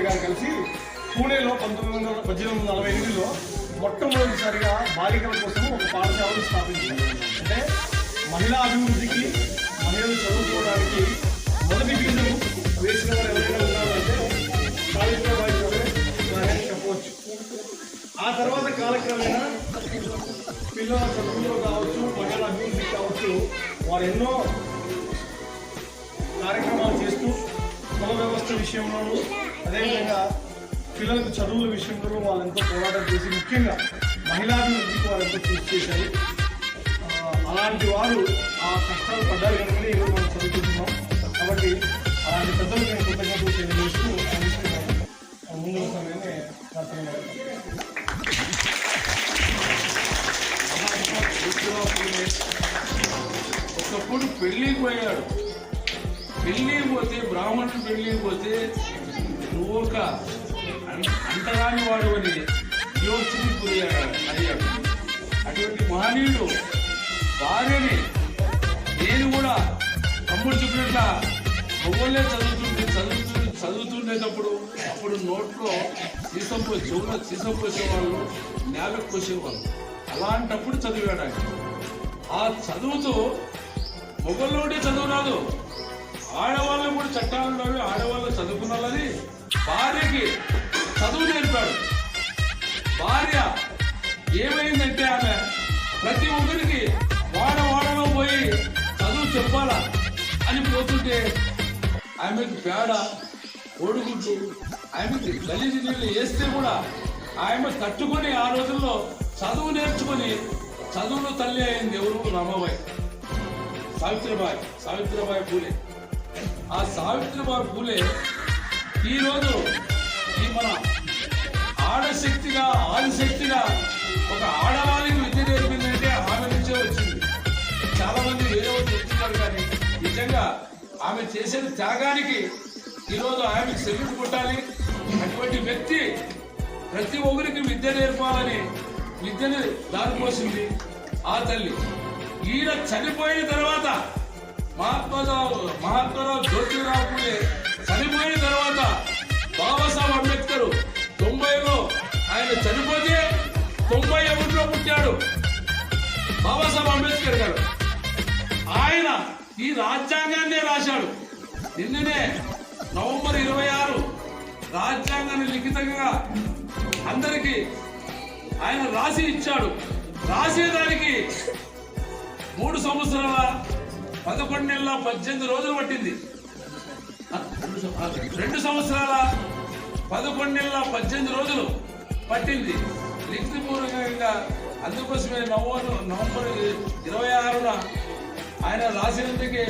గారు కలిసి పూణేలో 1848లో మొట్టమొదటిసారిగా బాలికల కోసం ఒక పాఠశాలను స్థాపించారు. అంటే మహిళా అభివృద్ధికి, మహిళలు చదువుకోవడానికి మొదటి బీజం వేసిన వారు ఎవరైనా ఉన్నారంటే సావిత్రిబాయి ఫులే అని చెప్పవచ్చు. ఆ తర్వాత కాలక్రమేణా పిల్లల చదువులో కావచ్చు, మహిళల అభివృద్ధికి కావచ్చు, వారు ఎన్నో కార్యక్రమాలు చేస్తూ కుల వ్యవస్థ విషయంలోనూ, అదేవిధంగా పిల్లలకు చదువుల విషయంలో వాళ్ళు ఎంతో పోరాటం చేసి ముఖ్యంగా మహిళాభివృద్ధికి వారు ఎంతో కృషి చేశారు. అలాంటి వారు ఆ కష్టాలు పడ్డారు కనుకనే ఈరోజు మనం చదువుకుంటున్నాం. కాబట్టి అలాంటి పెద్దలు నేను కృతజ్ఞతలు తెలియజేస్తూ ముందు సమయాన్ని ఒకప్పుడు పెళ్ళికి పోయాడు. పెళ్ళికి పోతే, బ్రాహ్మణుడు పెళ్ళికి పోతే నువ్వు ఒక అంటరాని వాడు అని యోచనకి అయ్యాడు. అటువంటి మహనీయుడు భార్యని నేను కూడా తమ్ముడు చెప్పినట్ల మొగోళ్ళే చదువుతుండేటప్పుడు అప్పుడు నోట్లో చెవులో సీసం పోసేవాళ్ళు, నేలకు పోసేవాళ్ళు. అలాంటప్పుడు చదివాడు ఆయన. ఆ చదువుతూ మొగోళ్ళోడే చదువు రాదు, ఆడవాళ్ళు కూడా చట్టాలు ఆడవాళ్ళు చదువుకున్నారని భార్యకి చదువు నేర్పాడు. భార్య ఏమైందంటే ఆమె ప్రతి ఒక్కరికి వాడలో పోయి చదువు చెప్పాలా అని పోతుంటే ఆమెకు పేడ ఓడుకుంటూ ఆమెకి గలీజు నీళ్ళు వేస్తే కూడా ఆమె తట్టుకొని ఆ రోజుల్లో చదువు నేర్చుకొని చదువులో తల్లి అయింది. ఎవరు? రమాబాయి, సావిత్రిబాయి ఫులే. ఆ సావిత్రిబాయి ఫులే ఈరోజు ఈ మన ఆడశక్తిగా, ఆదిశక్తిగా ఒక ఆడవాళ్ళకి విద్య నేర్పిందంటే ఆమె నుంచే వచ్చింది. చాలా మంది వేరే వాళ్ళు చెప్తున్నారు, కానీ నిజంగా ఆమె చేసిన త్యాగానికి ఈరోజు ఆమెకు సెల్యూట్ కొట్టాలి. అటువంటి వ్యక్తి ప్రతి ఒక్కరికి విద్య నేర్పాలని విద్యను దారిపోసింది ఆ తల్లి. ఈయన చనిపోయిన తర్వాత మహాత్మారావు జ్యోతిరావు ఫులే చనిపోయిన తర్వాత బాబాసాహెబ్ అంబేద్కర్ 90లో ఆయన చనిపోతే 91లో పుట్టాడు బాబాసాహెబ్ అంబేద్కర్ గారు. ఆయన ఈ రాజ్యాంగాన్నే రాశాడు. నిన్ననే నవంబర్ 26 రాజ్యాంగాన్ని లిఖితంగా అందరికీ ఆయన రాసి ఇచ్చాడు. రాసేదానికి 3 సంవత్సరాల 11 నెలల 18 రోజులు పట్టింది. 2 సంవత్సరాల 11 నెలల 18 రోజులు పట్టింది లిఖితపూర్వకంగా. అందుకోసమే నవంబర్ 26న ఆయన రాసినందుకే